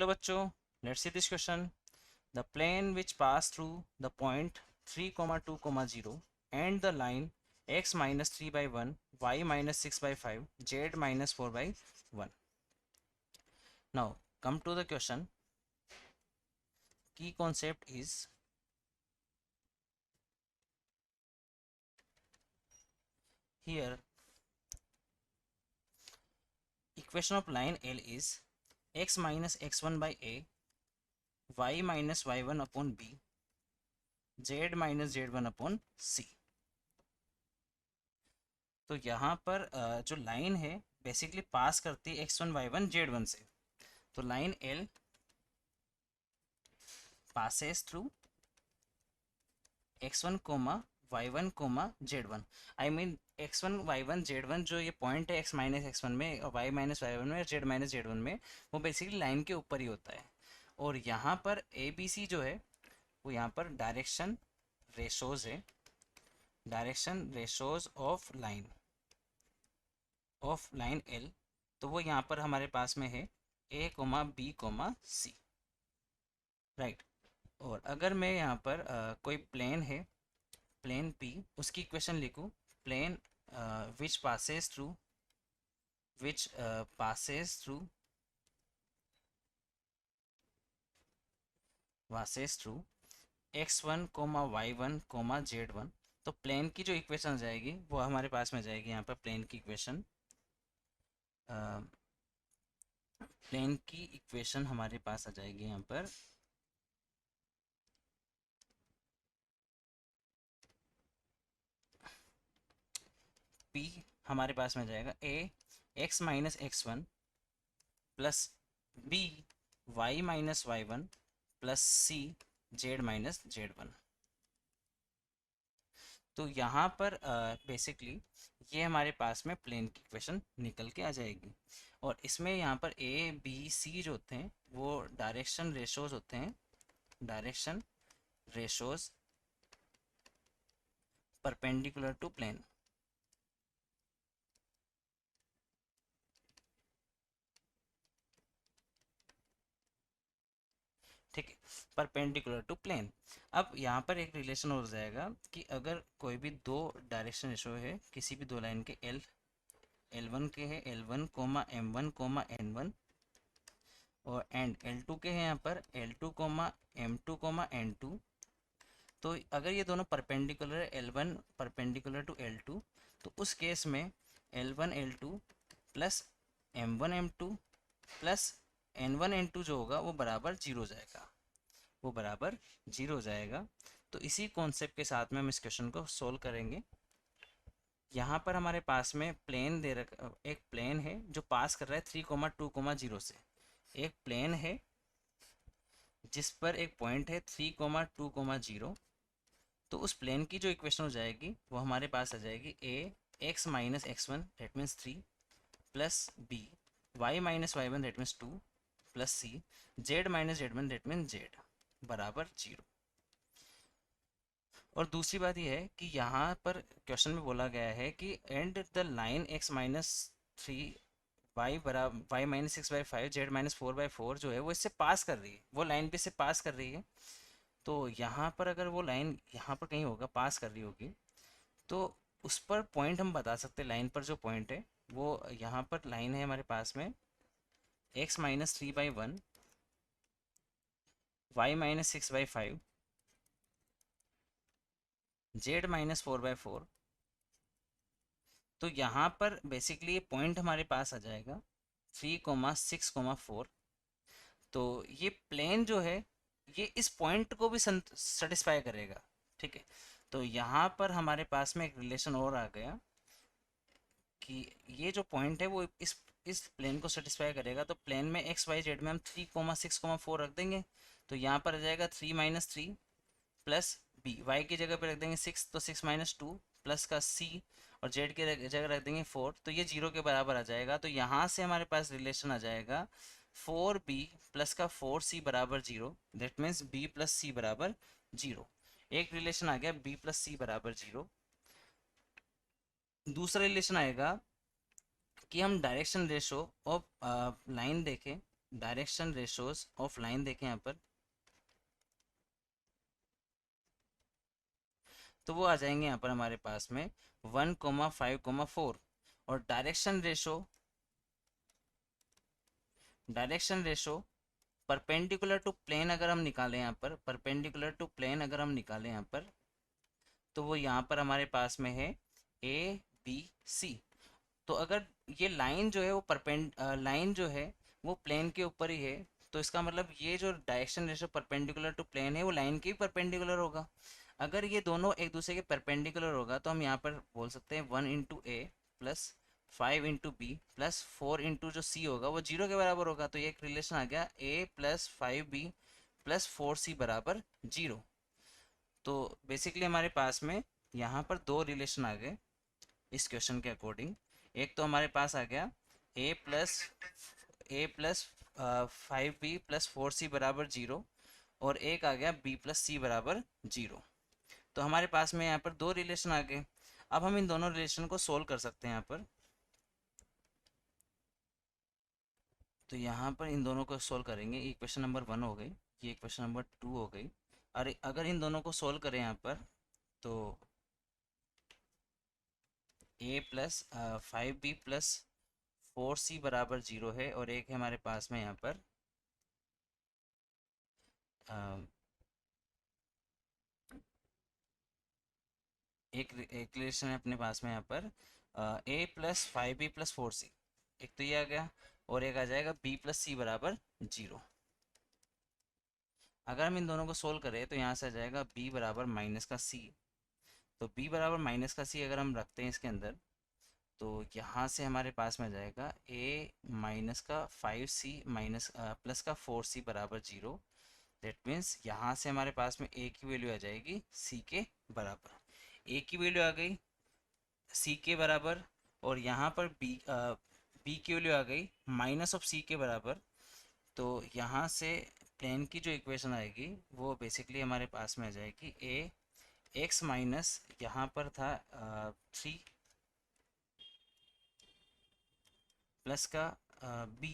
Hello बच्चों, let's see this question. The plane which pass through the point 3,2,0 and the line x minus 3/1, y minus 6/5, z minus 4/1. Now come to the question. Key concept is here. Equation of line L is x minus x1 by a, y minus y1 upon b, z minus z1 upon c. तो यहाँ पर जो line है basically पास करती है x1 y1 z1 से. तो line L passes through x1 comma y1 comma z1. I mean x1 y1 z1 जो ये पॉइंट है x माइनस x1 में और y माइनस y1 में और z माइनस z1 में, वो बेसिकली लाइन के ऊपर ही होता है. और यहाँ पर ए बी सी जो है वो यहाँ पर डायरेक्शन रेशोज है, direction ratios of line L. तो वो यहाँ पर हमारे पास में है a comma b comma c, right. और अगर मैं यहाँ पर कोई प्लेन है, प्लेन P, उसकी इक्वेशन लिखूँ. Plane which passes through x1 comma y1 comma z1. तो प्लेन की जो इक्वेशन जाएगी वो हमारे पास में जाएगी यहाँ पर. प्लेन की इक्वेशन हमारे पास आ जाएगी यहाँ पर P हमारे पास में जाएगा a x minus x1 plus b y minus y1 plus c z minus z1. तो यहाँ पर बेसिकली ये हमारे पास में प्लेन की इक्वेशन निकल के आ जाएगी. और इसमें यहाँ पर ए बी सी जो होते हैं वो डायरेक्शन रेशोज होते हैं, direction ratios perpendicular to plane. ठीक है, परपेंडिकुलर टू प्लेन. अब यहाँ पर एक रिलेशन हो जाएगा कि अगर कोई भी दो डायरेक्शन रेशो है किसी भी दो लाइन के L1 के है L1 coma M1 coma N1, और एंड L2 के हैं यहाँ पर L2 coma M2 coma N2. तो अगर ये दोनों परपेंडिकुलर है, L1 परपेंडिकुलर टू L2, तो उस केस में L1 L2 plus M1 M2 plus N1 N2 जो होगा वो बराबर जीरो जाएगा, वो बराबर जीरो जाएगा. तो इसी कॉन्सेप्ट के साथ में हम इस क्वेश्चन को सोल्व करेंगे. यहाँ पर हमारे पास में प्लेन दे रखा, एक प्लेन है जो पास कर रहा है 3,2,0 से. एक प्लेन है जिस पर एक पॉइंट है 3,2,0. तो उस प्लेन की जो इक्वेशन हो जाएगी वो हमारे पास आ जाएगी a x minus x1 that means 3 plus b y minus y1 that means 2 plus c z minus z1 that means z बराबर 0. और दूसरी बात यह है कि यहाँ पर क्वेश्चन में बोला गया है कि and the line x minus 3 y बराबर y माइनस 6/5 z माइनस 4/4 जो है वो इससे पास कर रही है, वो लाइन भी इससे पास कर रही है. तो यहाँ पर अगर वो लाइन यहाँ पर कहीं होगा पास कर रही होगी तो उस पर पॉइंट हम बता सकते हैं. लाइन पर जो पॉइंट है वो यहाँ पर लाइन है हमारे पास में x minus 3/1 y minus 6/5 z minus 4/4. तो यहाँ पर बेसिकली ये पॉइंट हमारे पास आ जाएगा 3,6,4. तो ये प्लेन जो है ये इस पॉइंट को भी सेटिस्फाई करेगा. ठीक है, तो यहाँ पर हमारे पास में एक रिलेशन और आ गया कि ये जो पॉइंट है वो इस प्लेन को सेटिस्फाई करेगा. तो प्लेन में एक्स वाई जेड में हम 3,6,4 रख देंगे. तो यहाँ पर आ जाएगा 3 माइनस 3 प्लस बी, वाई की जगह पे रख देंगे 6, तो 6 माइनस 2 प्लस का सी, और जेड की जगह रख देंगे 4. तो ये 0 के बराबर आ जाएगा. तो यहाँ से हमारे पास रिलेशन आ जाएगा 4b प्लस का 4c बराबर 0. दैट मीन्स b प्लस सी बराबर 0. एक रिलेशन आ गया b प्लस सी बराबर 0. दूसरा रिलेशन आएगा कि हम डायरेक्शन रेशो ऑफ लाइन देखें डायरेक्शन रेशोज ऑफ लाइन देखें यहाँ पर, तो वो आ जाएंगे यहाँ पर हमारे पास में 1,5,4। और direction ratio perpendicular to plane अगर हम निकालें यहाँ पर, परपेंडिकुलर टू प्लेन अगर हम निकालें यहाँ पर, तो वो यहाँ पर हमारे पास में है ABC। तो अगर ये लाइन जो है वो लाइन जो है वो प्लेन के ऊपर ही है, तो इसका मतलब ये जो direction ratio perpendicular to plane है वो लाइन के भी परपेंडिकुलर होगा। अगर ये दोनों एक दूसरे के परपेंडिकुलर होगा तो हम यहाँ पर बोल सकते हैं 1 × A प्लस 5 × B प्लस 4 जो C होगा वो 0 के बराबर होगा। तो ये एक रिलेशन आ गया A plus 5B plus 4C बराबर 0। तो बेसिकली हमारे पास में यहाँ पर दो रिलेशन आ गए इस क्वेश्चन के अकॉर्डिंग। एक तो हमारे पास आ गया A plus 5B plus 4C बराबर 0, और एक आ गया B प्लस C बराबर 0। तो हमारे पास में यहाँ पर दो रिलेशन आ गए। अब हम इन दोनों रिलेशन को सोल्व कर सकते हैं यहाँ पर। तो यहाँ पर इन दोनों को सोल्व करेंगे, ये क्वेश्चन नंबर 1 हो गई, ये क्वेश्चन नंबर 2 हो गई। और अगर इन दोनों को सोल्व करें यहाँ पर, तो A plus 5B plus 4C बराबर 0 है, और एक है हमारे पास में यहाँ पर एक रिलेशन है अपने पास में यहाँ पर A plus 5B plus 4C, एक तो ये आ गया, और एक आ जाएगा B प्लस C बराबर 0। अगर हम इन दोनों को सोल्व करें तो यहाँ से आ जाएगा B बराबर माइनस का C। तो B बराबर माइनस का C अगर हम रखते हैं इसके अंदर, तो यहाँ से हमारे पास में आ जाएगा A माइनस का 5C माइनस प्लस का 4C बराबर 0। दैट मीन्स यहाँ से हमारे पास में A की वैल्यू आ जाएगी C के बराबर। A की वैल्यू आ गई C के बराबर, और यहाँ पर B की वैल्यू आ गई माइनस ऑफ C के बराबर। तो यहाँ से प्लेन की जो इक्वेशन आएगी वो बेसिकली हमारे पास में आ जाएगी A x माइनस यहाँ पर था 3 प्लस का B,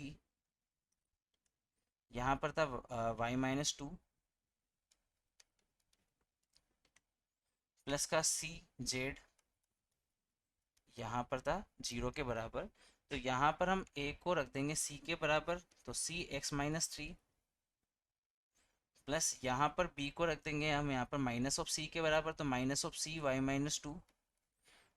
यहाँ पर था y माइनस 2 प्लस का C z, यहाँ पर था 0 के बराबर। तो यहाँ पर हम A को रख देंगे C के बराबर, तो C x माइनस 3 प्लस यहाँ पर B को रख देंगे हम यहाँ पर माइनस ऑफ C के बराबर, तो minus of C y minus 2,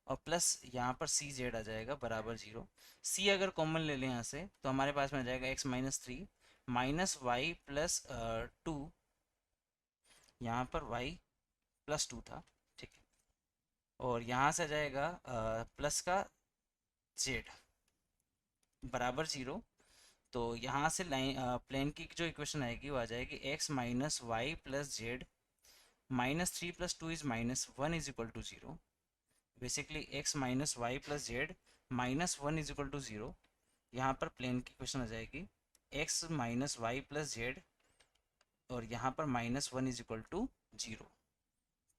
और प्लस यहाँ पर C z आ जाएगा बराबर 0। C अगर कॉमन ले लें यहाँ से तो हमारे पास में आ जाएगा x minus 3 minus y plus 2, यहाँ पर y प्लस 2 था, ठीक है, और यहाँ से आ जाएगा प्लस का z बराबर 0। तो यहाँ से लाइन प्लेन की जो इक्वेशन आएगी वो आ जाएगी x minus y plus z minus 3 plus 2 is minus 1 is equal to 0। Basically x minus y plus z minus 1 is equal to 0। यहाँ पर प्लेन की इक्वेशन आ जाएगी x minus y plus z, और यहाँ पर माइनस 1 इज इक्वल टू 0।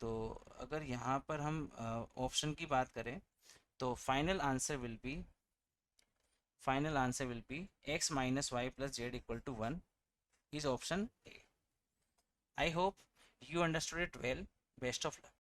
तो अगर यहाँ पर हम ऑप्शन की बात करें तो final answer will be x minus y plus z equal to 1 is option A. I hope you understood it well. Best of luck.